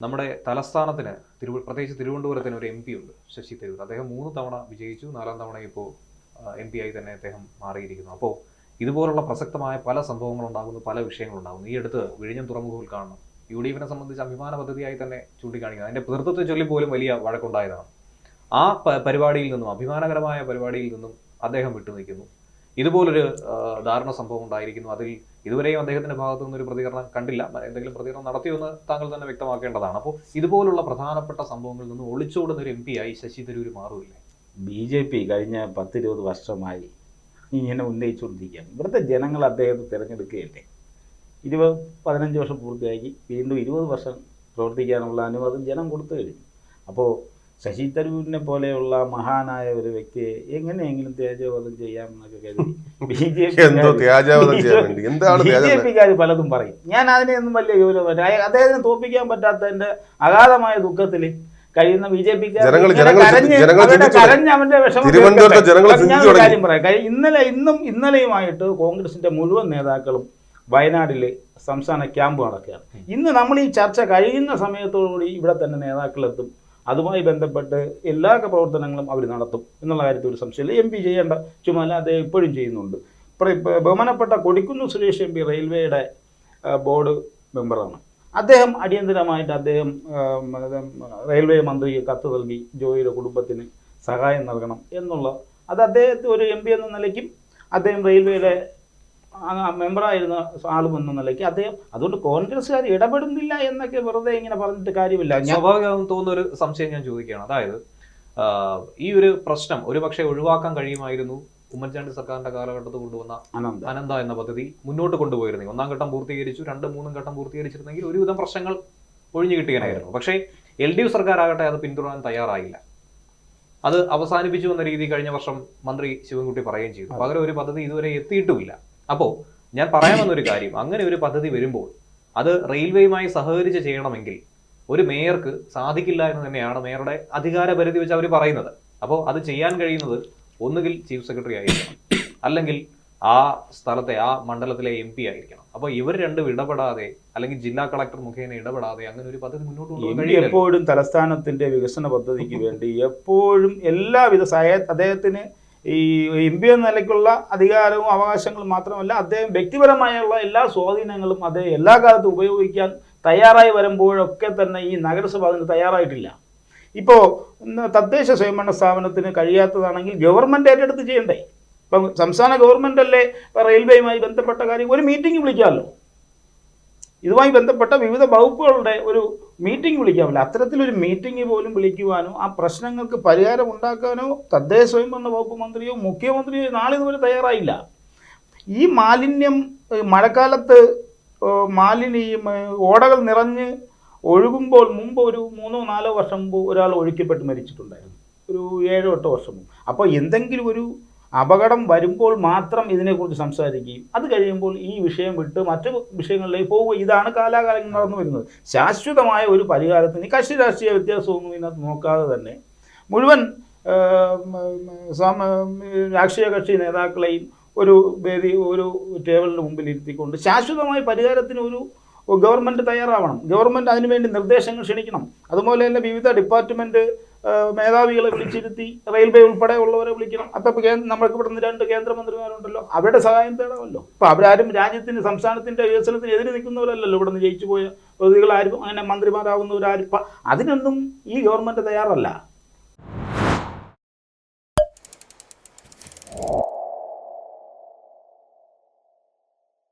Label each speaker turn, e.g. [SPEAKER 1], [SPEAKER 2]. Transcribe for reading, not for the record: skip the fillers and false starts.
[SPEAKER 1] നമ്മുടെ തലസ്ഥാനത്തിന് പ്രത്യേകിച്ച് തിരുവനന്തപുരത്തിന് ഒരു എം പി ഉണ്ട്, ശശി തരൂർ. അദ്ദേഹം 3 തവണ വിജയിച്ചു, 4ാം തവണ ഇപ്പോൾ എം പി ആയി തന്നെ അദ്ദേഹം മാറിയിരിക്കുന്നു. അപ്പോൾ ഇതുപോലുള്ള പ്രസക്തമായ പല സംഭവങ്ങളുണ്ടാകുന്നു, പല വിഷയങ്ങളുണ്ടാകുന്നു. ഈ അടുത്ത് വിഴിഞ്ഞം തുറമുഖ ഉദ്ഘാടനം UDF-നെ സംബന്ധിച്ച് അഭിമാന പദ്ധതിയായി തന്നെ ചൂണ്ടിക്കാണിക്കുന്നത്, അതിൻ്റെ പിതൃത്വത്തെ ചൊല്ലി പോലും വലിയ വഴക്കുണ്ടായതാണ്. ആ പരിപാടിയിൽ നിന്നും, അഭിമാനകരമായ പരിപാടിയിൽ നിന്നും അദ്ദേഹം വിട്ടുനിൽക്കുന്നു. ഇതുപോലൊരു ദാരുണ സംഭവം ഉണ്ടായിരിക്കുന്നു. അതിൽ ഇതുവരെയും അദ്ദേഹത്തിന്റെ ഭാഗത്തു നിന്നൊരു പ്രതികരണം കണ്ടില്ല. എന്തെങ്കിലും പ്രതികരണം നടത്തിയെന്ന് താങ്കൾ തന്നെ വ്യക്തമാക്കേണ്ടതാണ്. അപ്പോൾ ഇതുപോലുള്ള പ്രധാനപ്പെട്ട സംഭവങ്ങളിൽ നിന്ന് ഒളിച്ചോടുന്ന ഒരു MP ആയി ശശി തരൂർ മാറുകയില്ലേ?
[SPEAKER 2] BJP കഴിഞ്ഞ 10-20 വർഷമായി ഇങ്ങനെ ഉന്നയിച്ചുകൊണ്ടിരിക്കുകയാണ്. ഇവിടുത്തെ ജനങ്ങൾ അദ്ദേഹത്തെ തിരഞ്ഞെടുക്കുകയല്ലേ. 15 വർഷം പൂർത്തിയാക്കി വീണ്ടും 20 വർഷം പ്രവർത്തിക്കാനുള്ള അനുവാദം ജനം കൊടുത്തു കഴിഞ്ഞു. അപ്പോൾ ശശി തരൂരിനെ പോലെയുള്ള മഹാനായ ഒരു വ്യക്തിയെ എങ്ങനെയെങ്കിലും തേജോവധം ചെയ്യാമെന്നൊക്കെ കരുതി BJP-ക്കാർ പലതും പറയും. ഞാൻ അതിനെയൊന്നും വലിയ ഗൗരവമല്ല. അദ്ദേഹത്തിന് തോൽപ്പിക്കാൻ പറ്റാത്തതിന്റെ അഗാധമായ ദുഃഖത്തിൽ കഴിയുന്ന BJP-ക്കാർ കരഞ്ഞ് അവന്റെ വിഷമം. ഞാൻ ഒരു കാര്യം പറയാം. ഇന്നലെയുമായിട്ട് കോൺഗ്രസിന്റെ മുഴുവൻ നേതാക്കളും വയനാട്ടിൽ സംസ്ഥാന ക്യാമ്പ് നടക്കുകയാണ്. ഇന്ന് നമ്മൾ ഈ ചർച്ച കഴിയുന്ന സമയത്തോടുകൂടി ഇവിടെ തന്നെ നേതാക്കളെത്തും. അതുമായി ബന്ധപ്പെട്ട് എല്ലാ പ്രവർത്തനങ്ങളും അവർ നടത്തും എന്നുള്ള കാര്യത്തിൽ ഒരു സംശയമില്ല. MP ചെയ്യേണ്ട ചുമതല അദ്ദേഹം ഇപ്പോഴും ചെയ്യുന്നുണ്ട്. ബഹുമാനപ്പെട്ട കൊടിക്കുന്ന് സുരേഷ് MP റെയിൽവേയുടെ ബോർഡ് മെമ്പറാണ്. അദ്ദേഹം അടിയന്തരമായിട്ട് റെയിൽവേ മന്ത്രിക്ക് കത്ത് നൽകി ജോയിയുടെ കുടുംബത്തിന് സഹായം നൽകണം എന്നുള്ള അത് അദ്ദേഹത്തെ ഒരു MP എന്ന നിലയ്ക്കും അദ്ദേഹം റെയിൽവേയുടെ മെമ്പറായിരുന്ന ആളും എന്ന നിലയ്ക്ക് അദ്ദേഹം, അതുകൊണ്ട് കോൺഗ്രസ്സുകാർ ഇടപെടുന്നില്ല എന്നൊക്കെ വെറുതെ ഇങ്ങനെ പറഞ്ഞിട്ട് കാര്യമില്ല.
[SPEAKER 1] സ്വാഭാവികമായും തോന്നുന്ന ഒരു സംശയം ഞാൻ ചോദിക്കുകയാണ്. അതായത് ഈ ഒരു പ്രശ്നം ഒരുപക്ഷെ ഒഴിവാക്കാൻ കഴിയുമായിരുന്നു ഉമ്മൻചാണ്ടി സർക്കാരിന്റെ കാലഘട്ടത്തിൽ കൊണ്ടുവന്ന അനന്ത എന്ന പദ്ധതി മുന്നോട്ട് കൊണ്ടുപോയിരുന്നെങ്കിൽ. 1ാം ഘട്ടം പൂർത്തീകരിച്ചു, 2, 3 ഘട്ടം പൂർത്തീകരിച്ചിരുന്നെങ്കിൽ ഒരുവിധം പ്രശ്നങ്ങൾ ഒഴിഞ്ഞു കിട്ടിയാനായിരുന്നു. പക്ഷേ LDF സർക്കാരാകട്ടെ അത് പിന്തുടരാൻ തയ്യാറായില്ല. അത് അവസാനിപ്പിച്ചു എന്ന രീതി കഴിഞ്ഞ വർഷം മന്ത്രി ശിവൻകുട്ടി പറയുകയും ചെയ്തു. പകരം ഒരു പദ്ധതി ഇതുവരെ എത്തിയിട്ടുമില്ല. അപ്പോൾ ഞാൻ പറയാമെന്നൊരു കാര്യം, അങ്ങനെ ഒരു പദ്ധതി വരുമ്പോൾ അത് റെയിൽവേയുമായി സഹകരിച്ച് ചെയ്യണമെങ്കിൽ ഒരു മേയർക്ക് സാധിക്കില്ല എന്ന് തന്നെയാണ് മേയറുടെ അധികാര പരിധി വെച്ച് അവർ പറയുന്നത്. അപ്പോൾ അത് ചെയ്യാൻ കഴിയുന്നത് ഒന്നുകിൽ ചീഫ് സെക്രട്ടറി ആയിരിക്കണം, അല്ലെങ്കിൽ ആ സ്ഥലത്തെ ആ മണ്ഡലത്തിലെ MP ആയിരിക്കണം. അപ്പോൾ ഇവർ രണ്ടും ഇടപെടാതെ, അല്ലെങ്കിൽ ജില്ലാ കളക്ടർ മുഖേന ഇടപെടാതെ അങ്ങനെ ഒരു പദ്ധതി മുന്നോട്ട് കൊണ്ടുപോകാൻ
[SPEAKER 2] എപ്പോഴും തലസ്ഥാനത്തിന്റെ വികസന പദ്ധതിക്ക് വേണ്ടി എപ്പോഴും എല്ലാവിധ അദ്ദേഹത്തിന് ഈ MP എന്ന നിലയ്ക്കുള്ള അധികാരവും അവകാശങ്ങളും മാത്രമല്ല, അദ്ദേഹം വ്യക്തിപരമായുള്ള എല്ലാ സ്വാധീനങ്ങളും അദ്ദേഹം എല്ലാ കാലത്തും ഉപയോഗിക്കാൻ തയ്യാറായി വരുമ്പോഴൊക്കെ തന്നെ ഈ നഗരസഭ അതിന് തയ്യാറായിട്ടില്ല. ഇപ്പോൾ തദ്ദേശ സ്വയംഭരണ സ്ഥാപനത്തിന് കഴിയാത്തതാണെങ്കിൽ ഗവൺമെൻറ് ഏറ്റെടുത്ത് ചെയ്യണ്ടേ? ഇപ്പം സംസ്ഥാന ഗവൺമെൻറ് അല്ലേ റെയിൽവേയുമായി ബന്ധപ്പെട്ട കാര്യം ഒരു മീറ്റിംഗ് വിളിക്കാമല്ലോ. ഇതുമായി ബന്ധപ്പെട്ട വിവിധ വകുപ്പുകളുടെ ഒരു മീറ്റിംഗ് വിളിക്കാമല്ലോ. അത്തരത്തിലൊരു മീറ്റിംഗ് പോലും വിളിക്കുവാനോ ആ പ്രശ്നങ്ങൾക്ക് പരിഹാരം ഉണ്ടാക്കാനോ തദ്ദേശ സ്വയംഭരണ വകുപ്പ് മന്ത്രിയോ മുഖ്യമന്ത്രിയോ നാളെ ഇതുവരെ തയ്യാറായില്ല. ഈ മാലിന്യം മഴക്കാലത്ത് ഓടകൾ നിറഞ്ഞ് ഒഴുകുമ്പോൾ മുമ്പ് ഒരു 3-4 വർഷം മുമ്പ് ഒരാൾ ഒഴുക്കിപ്പെട്ട് മരിച്ചിട്ടുണ്ടായിരുന്നു, ഒരു 7-8 വർഷം മുമ്പ്. അപ്പോൾ എന്തെങ്കിലും ഒരു അപകടം വരുമ്പോൾ മാത്രം ഇതിനെക്കുറിച്ച് സംസാരിക്കുകയും അത് കഴിയുമ്പോൾ ഈ വിഷയം വിട്ട് മറ്റു വിഷയങ്ങളിലേക്ക് പോവുക. ഇതാണ് കാലാകാലങ്ങൾ നടന്നു വരുന്നത്. ശാശ്വതമായ ഒരു പരിഹാരത്തിന് കക്ഷി രാഷ്ട്രീയ വ്യത്യാസമൊന്നും ഇതിനകത്ത് നോക്കാതെ തന്നെ മുഴുവൻ രാഷ്ട്രീയ കക്ഷി നേതാക്കളെയും ഒരു ടേബിളിന് മുമ്പിൽ ഇരുത്തിക്കൊണ്ട് ശാശ്വതമായ പരിഹാരത്തിന് ഒരു ഗവൺമെൻറ് തയ്യാറാവണം. ഗവൺമെൻറ് അതിനുവേണ്ടി നിർദ്ദേശങ്ങൾ ക്ഷണിക്കണം. അതുപോലെ തന്നെ വിവിധ ഡിപ്പാർട്ട്മെൻറ്റ് മേധാവികളെ വിളിച്ചിരുത്തി റെയിൽവേ ഉൾപ്പെടെ ഉള്ളവരെ വിളിക്കണം. അപ്പോൾ നമ്മൾക്ക് ഇവിടുന്ന് 2 കേന്ദ്രമന്ത്രിമാരുണ്ടല്ലോ, അവരുടെ സഹായം തേടാമല്ലോ. അപ്പോൾ അവരാരും രാജ്യത്തിന് സംസ്ഥാനത്തിൻ്റെ വികസനത്തിന് എതിരെ നിൽക്കുന്നവരല്ലല്ലോ. ഇവിടുന്ന് ജയിച്ചു പോയ പ്രതികളാരും അങ്ങനെ മന്ത്രിമാരാകുന്നവരാരും അതിനൊന്നും ഈ ഗവൺമെൻറ് തയ്യാറല്ല.